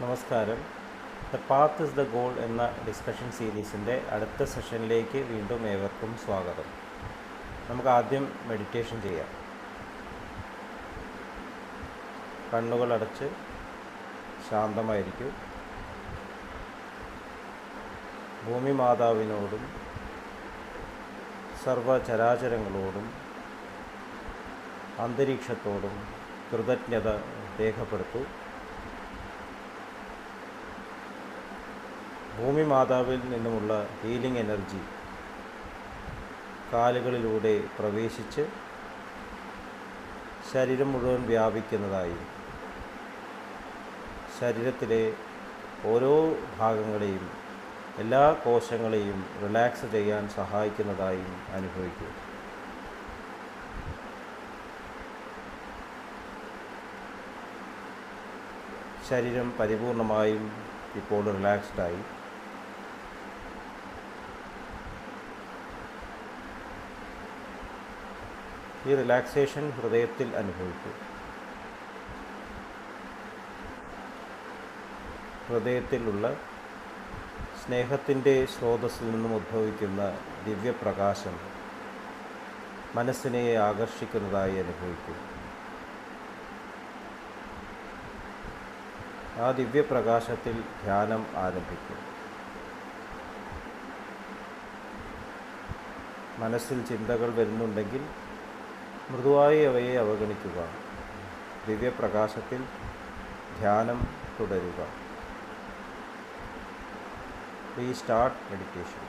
നമസ്കാരം. The path is the goal എന്ന discussion സീരീസിൻ്റെ അടുത്ത സെഷനിലേക്ക് വീണ്ടും ഏവർക്കും സ്വാഗതം. നമുക്ക് ആദ്യം മെഡിറ്റേഷൻ ചെയ്യാം. കണ്ണുകളടച്ച് ശാന്തമായിരിക്കും. ഭൂമി മാതാവിനോടും സർവചരാചരങ്ങളോടും അന്തരീക്ഷത്തോടും കൃതജ്ഞത രേഖപ്പെടുത്തൂ. ഭൂമി മാതാവിൽ നിന്നുമുള്ള ഹീലിംഗ് എനർജി കാലുകളിലൂടെ പ്രവേശിച്ച് ശരീരം മുഴുവൻ വ്യാപിക്കുന്നതായും ശരീരത്തിലെ ഓരോ ഭാഗങ്ങളെയും എല്ലാ കോശങ്ങളെയും റിലാക്സ് ചെയ്യാൻ സഹായിക്കുന്നതായും അനുഭവിക്കുക. ശരീരം പരിപൂർണമായും ഇപ്പോൾ റിലാക്സ്ഡായി. ഈ റിലാക്സേഷൻ ഹൃദയത്തിൽ അനുഭവിക്കും. ഹൃദയത്തിലുള്ള സ്നേഹത്തിൻ്റെ സ്രോതസ്സിൽ നിന്നും ഉദ്ഭവിക്കുന്ന ദിവ്യപ്രകാശം മനസ്സിനെ ആകർഷിക്കുന്നതായി അനുഭവിക്കും. ആ ദിവ്യപ്രകാശത്തിൽ ധ്യാനം ആരംഭിക്കും. മനസ്സിൽ ചിന്തകൾ വരുന്നുണ്ടെങ്കിൽ മൃദുവായി അവയെ അവഗണിക്കുക. ദിവ്യപ്രകാശത്തിൽ ധ്യാനം തുടരുക. Restart meditation.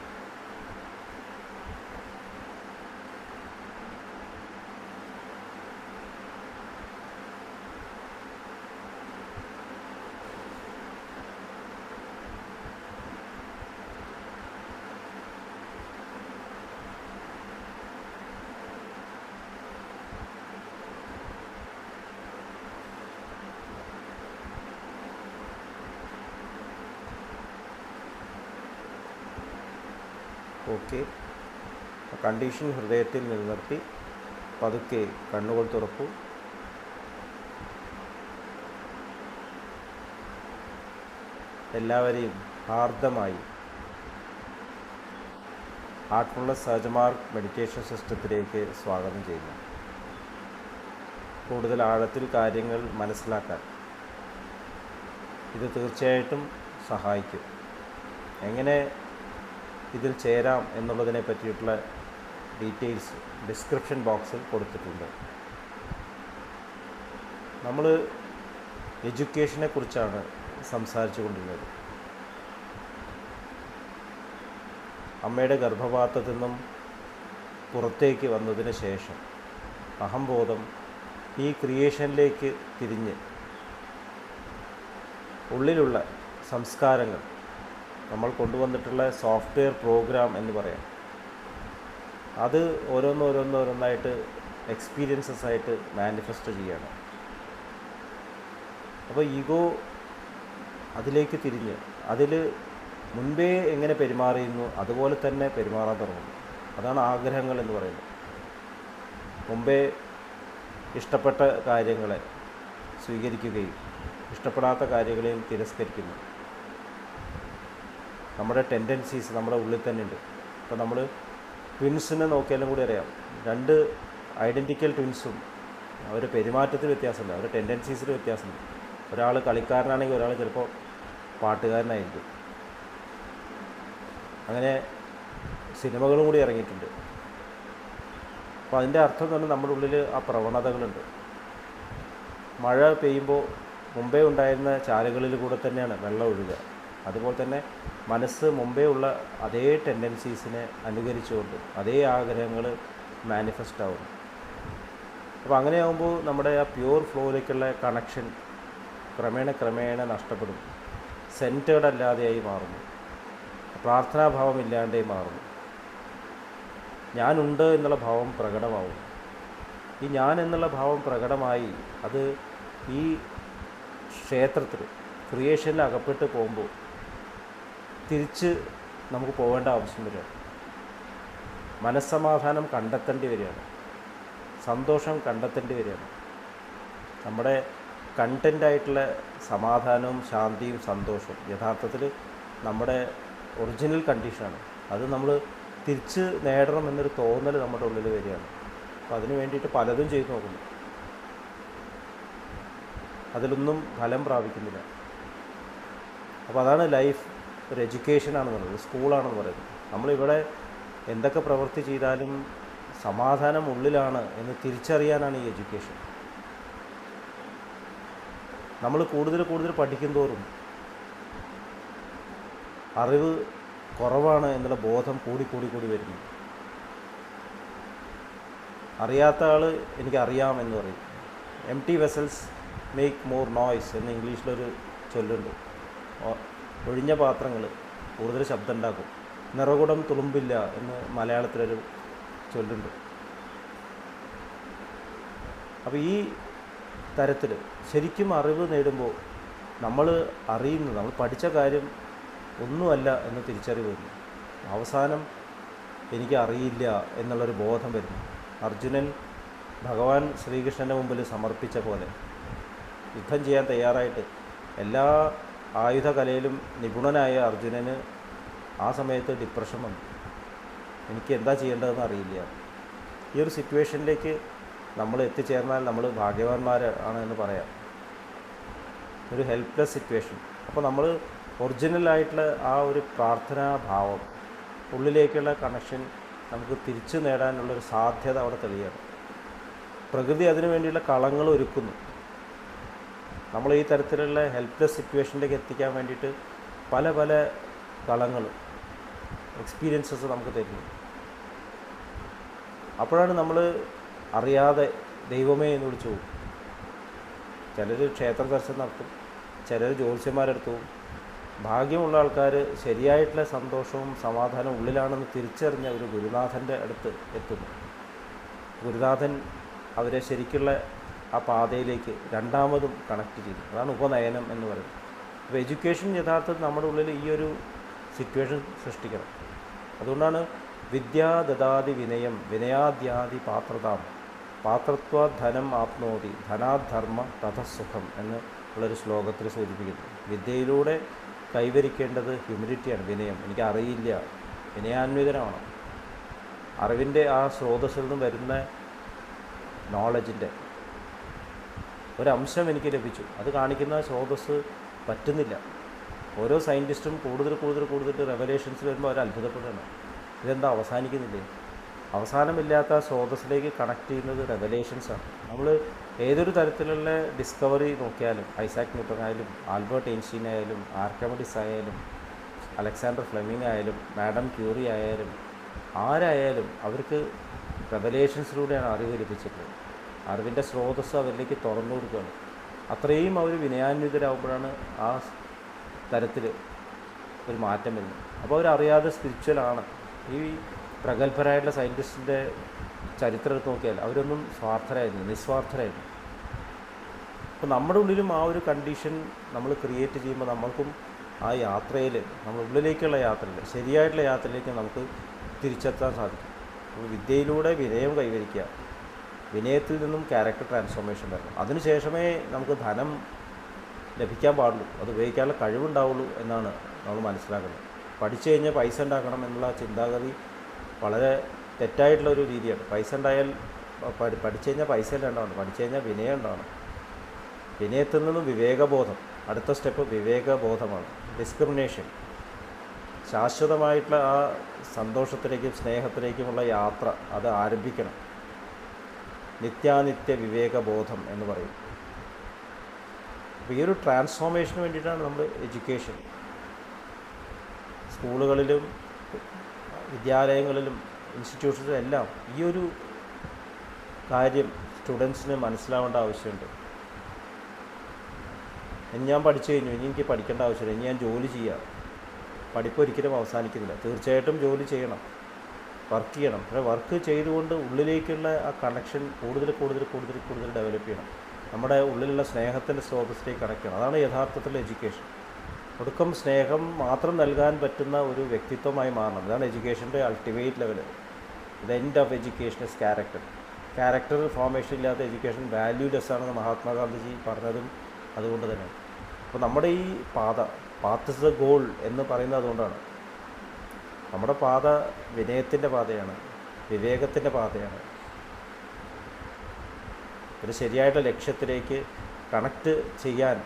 ഓക്കെ. കണ്ടീഷൻ ഹൃദയത്തിൽ നിലനിർത്തി പതുക്കെ കണ്ണുകൾ തുറക്കൂ. എല്ലാവരെയും ഹാർദമായി ഹാർട്ട്ഫുൾനെസ് സഹജമാർഗ് മെഡിറ്റേഷൻ സിസ്റ്റത്തിലേക്ക് സ്വാഗതം ചെയ്യുന്നു. കൂടുതൽ ആഴത്തിൽ കാര്യങ്ങൾ മനസ്സിലാക്കാൻ ഇത് തീർച്ചയായിട്ടും സഹായിക്കും. എങ്ങനെ ഇതിൽ ചേരാം എന്നുള്ളതിനെ പറ്റിയിട്ടുള്ള ഡീറ്റെയിൽസ് ഡിസ്ക്രിപ്ഷൻ ബോക്സിൽ കൊടുത്തിട്ടുണ്ട്. നമ്മൾ എഡ്യൂക്കേഷനെ കുറിച്ചാണ് സംസാരിച്ചു കൊണ്ടിരുന്നത്. അമ്മയുടെ ഗർഭപാത്രത്തിൽ നിന്നും പുറത്തേക്ക് വന്നതിന് ശേഷം അഹംബോധം ഈ ക്രിയേഷനിലേക്ക് തിരിഞ്ഞ് ഉള്ളിലുള്ള സംസ്കാരങ്ങൾ നമ്മൾ കൊണ്ടുവന്നിട്ടുള്ള സോഫ്റ്റ്വെയർ പ്രോഗ്രാം എന്ന് പറയാം, അത് ഓരോന്നോരോന്നായിട്ട് എക്സ്പീരിയൻസസ് ആയിട്ട് മാനിഫെസ്റ്റ് ചെയ്യണം. അപ്പോൾ ഈഗോ അതിലേക്ക് തിരിഞ്ഞ് അതിൽ മുൻപേ എങ്ങനെ പെരുമാറിയിരുന്നു അതുപോലെ തന്നെ പെരുമാറാൻ തുടങ്ങും. അതാണ് ആഗ്രഹങ്ങൾ എന്ന് പറയുന്നത്. മുമ്പേ ഇഷ്ടപ്പെട്ട കാര്യങ്ങളെ സ്വീകരിക്കുകയും ഇഷ്ടപ്പെടാത്ത കാര്യങ്ങളെയും തിരസ്കരിക്കുന്നു. നമ്മുടെ ടെൻഡൻസീസ് നമ്മുടെ ഉള്ളിൽ തന്നെ ഉണ്ട്. ഇപ്പോൾ നമ്മൾ ട്വിൻസിനെ നോക്കിയാലും കൂടി അറിയാം, രണ്ട് ഐഡൻറ്റിക്കൽ ട്വിൻസും അവരുടെ പെരുമാറ്റത്തിൽ വ്യത്യാസമുണ്ട്, അവരുടെ ടെൻഡൻസീസിൽ വ്യത്യാസമുണ്ട്. ഒരാൾ കളിക്കാരനാണെങ്കിൽ ഒരാൾ ചിലപ്പോൾ പാട്ടുകാരനായിരിക്കും. അങ്ങനെ സിനിമകളും കൂടി ഇറങ്ങിയിട്ടുണ്ട്. അപ്പോൾ അതിൻ്റെ അർത്ഥം തന്നെ നമ്മുടെ ഉള്ളിൽ ആ പ്രവണതകളുണ്ട്. മഴ പെയ്യുമ്പോൾ മുമ്പേ ഉണ്ടായിരുന്ന ചാലുകളിൽ കൂടെ തന്നെയാണ് വെള്ളം ഒഴുകുക. അതുപോലെ തന്നെ മനസ്സ് മുമ്പേ ഉള്ള അതേ ടെൻഡൻസീസിനെ അനുകരിച്ചുകൊണ്ട് അതേ ആഗ്രഹങ്ങൾ മാനിഫെസ്റ്റ് ആവുന്നു. അപ്പോൾ അങ്ങനെയാകുമ്പോൾ നമ്മുടെ ആ പ്യൂർ ഫ്ലോയിലേക്കുള്ള കണക്ഷൻ ക്രമേണ നഷ്ടപ്പെടും. സെൻറ്റേർഡ് അല്ലാതെയായി മാറുന്നു. പ്രാർത്ഥനാഭാവം ഇല്ലാണ്ടായി മാറുന്നു. ഞാനുണ്ട് എന്നുള്ള ഭാവം പ്രകടമാവും. ഈ ഞാൻ എന്നുള്ള ഭാവം പ്രകടമായി അത് ഈ ക്ഷേത്രത്തിൽ ക്രിയേഷനിൽ അകപ്പെട്ട് പോകുമ്പോൾ തിരിച്ച് നമുക്ക് പോകേണ്ട ആവശ്യം വരികയാണ്. മനസ്സമാധാനം കണ്ടെത്തേണ്ടി വരികയാണ്. സന്തോഷം കണ്ടെത്തേണ്ടി വരികയാണ്. നമ്മുടെ കണ്ടൻ്റായിട്ടുള്ള സമാധാനവും ശാന്തിയും സന്തോഷവും യഥാർത്ഥത്തിൽ നമ്മുടെ ഒറിജിനൽ കണ്ടീഷനാണ്. അത് നമ്മൾ തിരിച്ച് നേടണം എന്നൊരു തോന്നൽ നമ്മുടെ ഉള്ളിൽ വരികയാണ്. അപ്പോൾ അതിന് വേണ്ടിയിട്ട് പലതും ചെയ്തു നോക്കുന്നു, അതിലൊന്നും ഫലം പ്രാപിക്കുന്നില്ല. അപ്പോൾ അതാണ് ലൈഫ് ഒരു എഡ്യൂക്കേഷനാണെന്ന് പറയുന്നത്, സ്കൂളാണെന്ന് പറയുന്നത്. നമ്മളിവിടെ എന്തൊക്കെ പ്രവൃത്തി ചെയ്താലും സമാധാനം ഉള്ളിലാണ് എന്ന് തിരിച്ചറിയാനാണ് ഈ എഡ്യൂക്കേഷൻ. നമ്മൾ കൂടുതൽ കൂടുതൽ പഠിക്കും തോറും അറിവ് കുറവാണ് എന്നുള്ള ബോധം കൂടി വരുന്നു. അറിയാത്ത ആൾ എനിക്കറിയാം എന്ന് പറയും. Empty vessels make more noise എന്ന് ഇംഗ്ലീഷിലൊരു ചൊല്ലുണ്ട്. ഒഴിഞ്ഞ പാത്രങ്ങൾ കൂടുതൽ ശബ്ദം ഉണ്ടാക്കും. നിറകുടം തുളുമ്പില്ല എന്ന് മലയാളത്തിലൊരു ചൊല്ലുണ്ട്. അപ്പോൾ ഈ തരത്തിൽ ശരിക്കും അറിവ് നേടുമ്പോൾ നമ്മൾ അറിയുന്നത്, നമ്മൾ പഠിച്ച കാര്യം ഒന്നുമല്ല എന്ന് തിരിച്ചറിവ് വരുന്നു. അവസാനം എനിക്ക് അറിയില്ല എന്നുള്ളൊരു ബോധം വരുന്നു. അർജുനൻ ഭഗവാൻ ശ്രീകൃഷ്ണൻ്റെ മുമ്പിൽ സമർപ്പിച്ച പോലെ യുദ്ധം ചെയ്യാൻ തയ്യാറായിട്ട് എല്ലാ ആയുധകലയിലും നിപുണനായ അർജുനന് ആ സമയത്ത് ഡിപ്രഷൻ വന്നു. എനിക്ക് എന്താ ചെയ്യേണ്ടതെന്ന് അറിയില്ല. ഈ ഒരു സിറ്റുവേഷനിലേക്ക് നമ്മൾ എത്തിച്ചേർന്നാൽ നമ്മൾ ഭാഗ്യവാന്മാരാണ് എന്ന് പറയാം. ഒരു ഹെൽപ്ലെസ് സിറ്റുവേഷൻ. അപ്പോൾ നമ്മൾ ഒറിജിനലായിട്ടുള്ള ആ ഒരു പ്രാർത്ഥനാഭാവം, ഉള്ളിലേക്കുള്ള കണക്ഷൻ നമുക്ക് തിരിച്ചു നേടാനുള്ളൊരു സാധ്യത അവിടെ തെളിയാണ്. പ്രകൃതി അതിനു വേണ്ടിയുള്ള കളങ്ങൾ ഒരുക്കുന്നു. നമ്മൾ ഈ തരത്തിലുള്ള ഹെൽപ്ലെസ് സിറ്റുവേഷനിലേക്ക് എത്തിക്കാൻ വേണ്ടിയിട്ട് പല പല കളങ്ങൾ, എക്സ്പീരിയൻസസ് നമുക്ക് തരുന്നു. അപ്പോഴാണ് നമ്മൾ അറിയാതെ ദൈവമേ എന്ന് വിളിച്ചു പോകും. ചിലർ ക്ഷേത്ര ദർശനം നടത്തും, ചിലർ ജ്യോത്സ്യന്മാരെടുത്തു പോകും. ഭാഗ്യമുള്ള ആൾക്കാർ ശരിയായിട്ടുള്ള സന്തോഷവും സമാധാനവും ഉള്ളിലാണെന്ന് തിരിച്ചറിഞ്ഞ ഒരു ഗുരുനാഥൻ്റെ അടുത്ത് എത്തുന്നു. ഗുരുനാഥൻ അവരെ ശരിക്കുള്ള ആ പാതയിലേക്ക് രണ്ടാമതും കണക്ട് ചെയ്തു. അതാണ് ഉപനയനം എന്ന് പറയുന്നത്. അപ്പോൾ എഡ്യൂക്കേഷൻ യഥാർത്ഥത്തിൽ നമ്മുടെ ഉള്ളിൽ ഈ ഒരു സിറ്റുവേഷൻ സൃഷ്ടിക്കണം. അതുകൊണ്ടാണ് വിദ്യാ ദദാതി വിനയം വിനയാദ്യാദി പാത്രതാം പാത്രത്വാ ധനം ആപ്നോതി ധനാധർമ്മ തഥസുഖം എന്ന് ഉള്ളൊരു ശ്ലോകത്തിൽ സൂചിപ്പിക്കുന്നു. വിദ്യയിലൂടെ കൈവരിക്കേണ്ടത് ഹ്യൂമിലിറ്റിയാണ്, വിനയം. എനിക്ക് അറിയില്ല, വിനയാന്വിതനാണ്. അറിവിൻ്റെ ആ സ്രോതസ്സിൽ നിന്നും വരുന്ന നോളജിൻ്റെ ഒരംശം എനിക്ക് ലഭിച്ചു, അത് കാണിക്കുന്ന സ്രോതസ്സ് പറ്റുന്നില്ല. ഓരോ സയൻറ്റിസ്റ്റും കൂടുതൽ റെവലേഷൻസ് വരുമ്പോൾ അവർ അത്ഭുതപ്പെടുകയാണ്. ഇതെന്താ അവസാനിക്കുന്നില്ലേ? അവസാനമില്ലാത്ത സ്രോതസ്സിലേക്ക് കണക്ട് ചെയ്യുന്നത് റെവലേഷൻസാണ്. നമ്മൾ ഏതൊരു തരത്തിലുള്ള ഡിസ്കവറി നോക്കിയാലും, ഐസാക് ന്യൂട്ടൺ ആയാലും ആൽബർട്ട് ഐൻസ്റ്റീൻ ആയാലും ആർക്കിമിഡിസ് ആയാലും അലക്സാണ്ടർ ഫ്ലെമിംഗ് ആയാലും മാഡം ക്യൂറി ആയാലും ആരായാലും അവർക്ക് റെവലേഷൻസിലൂടെയാണ് അറിവ് ലഭിച്ചിട്ടുള്ളത്. അറിവിൻ്റെ സ്രോതസ്സ് അവരിലേക്ക് തുറന്നു കൊടുക്കുകയാണ്. അത്രയും അവർ വിനയാന്വിതരാകുമ്പോഴാണ് ആ തരത്തിൽ ഒരു മാറ്റം വരുന്നത്. അപ്പോൾ അവരറിയാതെ സ്പിരിച്വലാണ്. ഈ പ്രഗത്ഭരായിട്ടുള്ള സയൻറ്റിസ്റ്റിൻ്റെ ചരിത്രം എടുത്ത് നോക്കിയാൽ അവരൊന്നും സ്വാർത്ഥരായിരുന്നു, നിസ്വാർത്ഥരായിരുന്നു. അപ്പോൾ നമ്മുടെ ഉള്ളിലും ആ ഒരു കണ്ടീഷൻ നമ്മൾ ക്രിയേറ്റ് ചെയ്യുമ്പോൾ നമ്മൾക്കും ആ യാത്രയിൽ, നമ്മുടെ ഉള്ളിലേക്കുള്ള യാത്രയിൽ, ശരിയായിട്ടുള്ള യാത്രയിലേക്ക് നമുക്ക് തിരിച്ചെത്താൻ സാധിക്കും. അപ്പോൾ വിദ്യയിലൂടെ വിനയം കൈവരിക്കുക, വിനയത്തിൽ നിന്നും ക്യാരക്ടർ ട്രാൻസ്ഫോർമേഷൻ വരണം. അതിനുശേഷമേ നമുക്ക് ധനം ലഭിക്കാൻ പാടുള്ളൂ, അത് ഉപയോഗിക്കാനുള്ള കഴിവുണ്ടാവുള്ളൂ എന്നാണ് നമ്മൾ മനസ്സിലാക്കുന്നത്. പഠിച്ചു കഴിഞ്ഞാൽ പൈസ ഉണ്ടാക്കണം എന്നുള്ള ചിന്താഗതി വളരെ തെറ്റായിട്ടുള്ള ഒരു രീതിയാണ്. പൈസ ഉണ്ടായാൽ പഠിച്ചു കഴിഞ്ഞാൽ പൈസ അല്ല ഉണ്ടാവണം, പഠിച്ചു കഴിഞ്ഞാൽ വിനയം ഉണ്ടാവണം. വിനയത്തിൽ നിന്നും വിവേകബോധം, അടുത്ത സ്റ്റെപ്പ് വിവേകബോധമാണ്. ഡിസ്ക്രിമിനേഷൻ, ശാശ്വതമായിട്ടുള്ള ആ സന്തോഷത്തിലേക്കും സ്നേഹത്തിലേക്കുമുള്ള യാത്ര അത് ആരംഭിക്കണം. നിത്യാനിത്യ വിവേകബോധം എന്ന് പറയും. അപ്പോൾ ഈ ഒരു ട്രാൻസ്ഫോർമേഷന് വേണ്ടിയിട്ടാണ് നമ്മൾ എഡ്യൂക്കേഷൻ, സ്കൂളുകളിലും വിദ്യാലയങ്ങളിലും ഇൻസ്റ്റിറ്റ്യൂഷൻസിലും എല്ലാം ഈ ഒരു കാര്യം സ്റ്റുഡൻസിന് മനസ്സിലാവേണ്ട ആവശ്യമുണ്ട്. ഇനി ഞാൻ പഠിച്ചു കഴിഞ്ഞു, ഇനി എനിക്ക് പഠിക്കേണ്ട ആവശ്യമില്ല, ഇനി ഞാൻ ജോലി ചെയ്യുക. പഠിപ്പ് ഒരിക്കലും അവസാനിക്കുന്നില്ല. തീർച്ചയായിട്ടും ജോലി ചെയ്യണം, വർക്ക് ചെയ്യണം. പക്ഷേ വർക്ക് ചെയ്തുകൊണ്ട് ഉള്ളിലേക്കുള്ള ആ കണക്ഷൻ കൂടുതൽ ഡെവലപ്പ് ചെയ്യണം. നമ്മുടെ ഉള്ളിലുള്ള സ്നേഹത്തിൻ്റെ സ്രോതസ്സിലേക്ക് കണക്ട് ചെയ്യണം. അതാണ് യഥാർത്ഥത്തിൽ എഡ്യൂക്കേഷൻ. ഒടുക്കം സ്നേഹം മാത്രം നൽകാൻ പറ്റുന്ന ഒരു വ്യക്തിത്വമായി മാറണം. ഇതാണ് എഡ്യൂക്കേഷൻ്റെ ultimate level. The end of education is character. Character formation ഇല്ലാത്ത എഡ്യൂക്കേഷൻ വാല്യൂലെസ് ആണെന്ന് മഹാത്മാഗാന്ധിജി പറഞ്ഞതും അതുകൊണ്ട് തന്നെ അപ്പോൾ നമ്മുടെ ഈ പാത്ത് ഇസ് ദ ഗോൾ എന്ന് പറയുന്നത് അതുകൊണ്ടാണ്. നമ്മുടെ പാത വിനയത്തിൻ്റെ പാതയാണ്, വിവേകത്തിൻ്റെ പാതയാണ്. ഒരു ശരിയായിട്ടുള്ള ലക്ഷ്യത്തിലേക്ക് കണക്റ്റ് ചെയ്യാൻ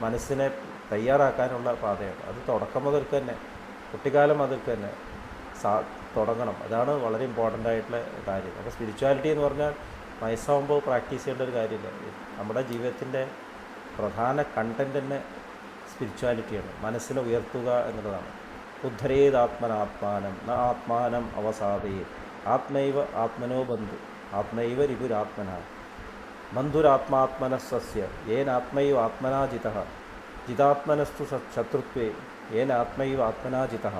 മനസ്സിനെ തയ്യാറാക്കാനുള്ള പാതയാണ്. അത് തുടക്കം മുതൽക്ക് തന്നെ, കുട്ടിക്കാലം മുതൽക്ക് തന്നെ തുടങ്ങണം. അതാണ് വളരെ ഇമ്പോർട്ടൻ്റ് ആയിട്ടുള്ള കാര്യം. അപ്പോൾ സ്പിരിച്വാലിറ്റി എന്ന് പറഞ്ഞാൽ വയസ്സാകുമ്പോൾ പ്രാക്ടീസ് ചെയ്യേണ്ട ഒരു കാര്യമില്ല. നമ്മുടെ ജീവിതത്തിൻ്റെ പ്രധാന കണ്ടൻറ് തന്നെ സ്പിരിച്വാലിറ്റിയാണ്, മനസ്സിനെ ഉയർത്തുക എന്നുള്ളതാണ്. ഉദ്ധരേതാത്മനാത്മാനം ന ആത്മാനം അവസാദയേ ആത്മൈവ ആത്മനോ ബന്ധു ആത്മൈവ രിപുരാത്മന ബന്ധുരാത്മാത്മനസ്യ യേനാത്മൈവ ആത്മനാ ജിതഃ ജിതാത്മനസ്തു ശത്രുത്വേ യേനാത്മൈവ ആത്മനാ ജിതഃ.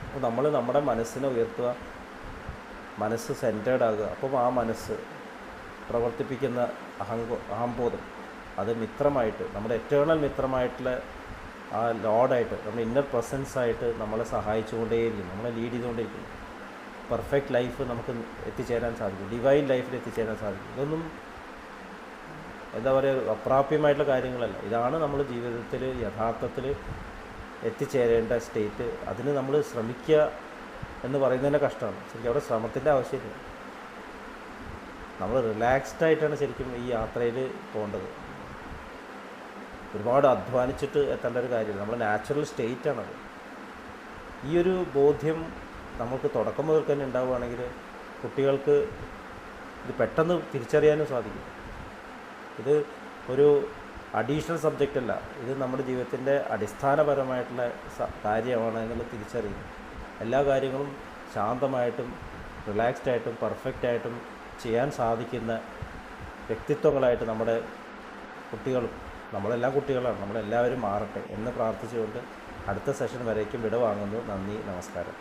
അപ്പോൾ നമ്മൾ നമ്മുടെ മനസ്സിനെ ഉയർത്തുക, മനസ്സ് സെൻറ്റേർഡ് ആകുക. അപ്പം ആ മനസ്സ് പ്രവർത്തിപ്പിക്കുന്ന അഹംബോധം അത് മിത്രമായിട്ട്, നമ്മുടെ എറ്റേണൽ മിത്രമായിട്ടുള്ള ആ ലോഡായിട്ട്, നമ്മുടെ ഇന്നർ പ്രസൻസായിട്ട് നമ്മളെ സഹായിച്ചുകൊണ്ടേയിരിക്കും, നമ്മളെ ലീഡ് ചെയ്തുകൊണ്ടേയിരിക്കും. പെർഫെക്റ്റ് ലൈഫ് നമുക്ക് എത്തിച്ചേരാൻ സാധിക്കും, ഡിവൈൻ ലൈഫിൽ എത്തിച്ചേരാൻ സാധിക്കും. ഇതൊന്നും എന്താ പറയുക, അപ്രാപ്യമായിട്ടുള്ള കാര്യങ്ങളല്ല. ഇതാണ് നമ്മൾ ജീവിതത്തിൽ യഥാർത്ഥത്തിൽ എത്തിച്ചേരേണ്ട സ്റ്റേറ്റ്. അതിന് നമ്മൾ ശ്രമിക്കുക എന്ന് പറയുന്നതിൻ്റെ കഷ്ടമാണ്. ശരിക്കും അവിടെ ശ്രമത്തിൻ്റെ ആവശ്യമില്ല. നമ്മൾ റിലാക്സ്ഡ് ആയിട്ടാണ് ശരിക്കും ഈ യാത്രയിൽ പോകേണ്ടത്. ഒരുപാട് അധ്വാനിച്ചിട്ട് എത്തേണ്ട ഒരു കാര്യമില്ല. നമ്മുടെ നാച്ചുറൽ സ്റ്റേറ്റാണത്. ഈ ഒരു ബോധ്യം നമുക്ക് തുടക്കം മുതൽ തന്നെ ഉണ്ടാവുകയാണെങ്കിൽ കുട്ടികൾക്ക് ഇത് പെട്ടെന്ന് തിരിച്ചറിയാനും സാധിക്കും. ഇത് ഒരു അഡീഷണൽ സബ്ജക്റ്റ് അല്ല, ഇത് നമ്മുടെ ജീവിതത്തിൻ്റെ അടിസ്ഥാനപരമായിട്ടുള്ള കാര്യമാണ് എന്നുള്ളത് തിരിച്ചറിയും. എല്ലാ കാര്യങ്ങളും ശാന്തമായിട്ടും റിലാക്സ്ഡ് ആയിട്ടും പെർഫെക്റ്റായിട്ടും ചെയ്യാൻ സാധിക്കുന്ന വ്യക്തിത്വങ്ങളായിട്ട് നമ്മുടെ കുട്ടികളും, നമ്മളെല്ലാം കുട്ടികളാണ്, നമ്മളെല്ലാവരും മാറട്ടെ എന്ന് പ്രാർത്ഥിച്ചുകൊണ്ട് അടുത്ത സെഷൻ വരേക്കും വിട വാങ്ങുന്നു. നന്ദി, നമസ്കാരം.